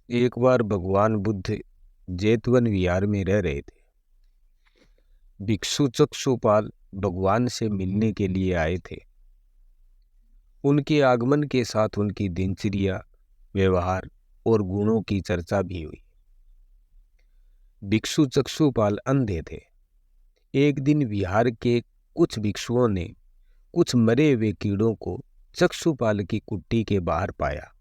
एक बार भगवान बुद्ध जेतवन विहार में रह रहे थे। भिक्षु चक्षुपाल भगवान से मिलने के लिए आए थे। उनके आगमन के साथ उनकी दिनचर्या, व्यवहार और गुणों की चर्चा भी हुई। भिक्षु चक्षुपाल अंधे थे। एक दिन विहार के कुछ भिक्षुओं ने कुछ मरे हुए कीड़ों को चक्षुपाल की कुट्टी के बाहर पाया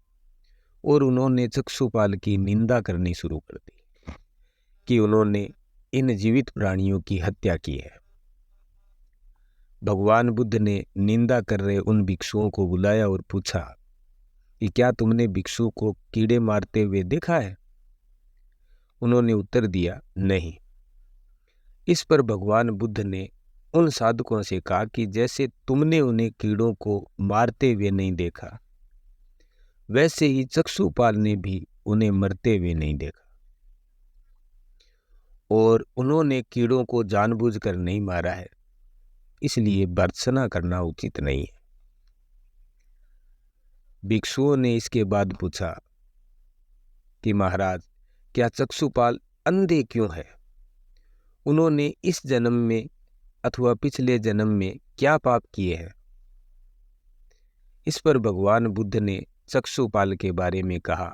और उन्होंने चक्षुपाल की निंदा करनी शुरू कर दी कि उन्होंने इन जीवित प्राणियों की हत्या की है। भगवान बुद्ध ने निंदा कर रहे उन भिक्षुओं को बुलाया और पूछा कि क्या तुमने भिक्षु को कीड़े मारते हुए देखा है? उन्होंने उत्तर दिया, नहीं। इस पर भगवान बुद्ध ने उन साधकों से कहा कि जैसे तुमने उन्हें कीड़ों को मारते हुए नहीं देखा, वैसे ही चक्षुपाल ने भी उन्हें मरते हुए नहीं देखा और उन्होंने कीड़ों को जानबूझकर नहीं मारा है, इसलिए भर्त्सना करना उचित नहीं है। भिक्षुओं ने इसके बाद पूछा कि महाराज, क्या चक्षुपाल अंधे क्यों है? उन्होंने इस जन्म में अथवा पिछले जन्म में क्या पाप किए हैं? इस पर भगवान बुद्ध ने चक्षुपाल के बारे में कहा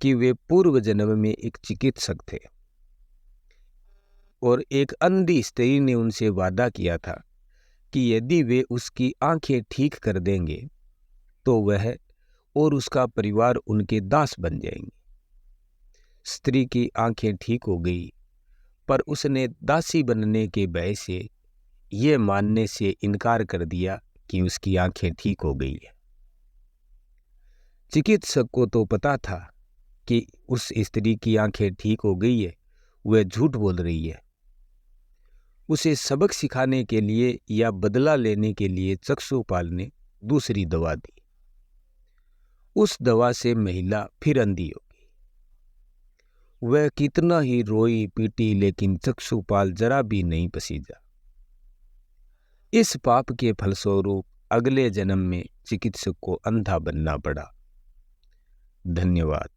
कि वे पूर्व जन्म में एक चिकित्सक थे और एक अंधी स्त्री ने उनसे वादा किया था कि यदि वे उसकी आंखें ठीक कर देंगे तो वह और उसका परिवार उनके दास बन जाएंगे। स्त्री की आंखें ठीक हो गई, पर उसने दासी बनने के भय से ये मानने से इनकार कर दिया कि उसकी आंखें ठीक हो गई है। चिकित्सक को तो पता था कि उस स्त्री की आंखें ठीक हो गई है, वह झूठ बोल रही है। उसे सबक सिखाने के लिए या बदला लेने के लिए चक्षुपाल ने दूसरी दवा दी। उस दवा से महिला फिर अंधी हो गई। वह कितना ही रोई पीटी, लेकिन चक्षुपाल जरा भी नहीं पसीजा। इस पाप के फलस्वरूप अगले जन्म में चिकित्सक को अंधा बनना पड़ा। धन्यवाद।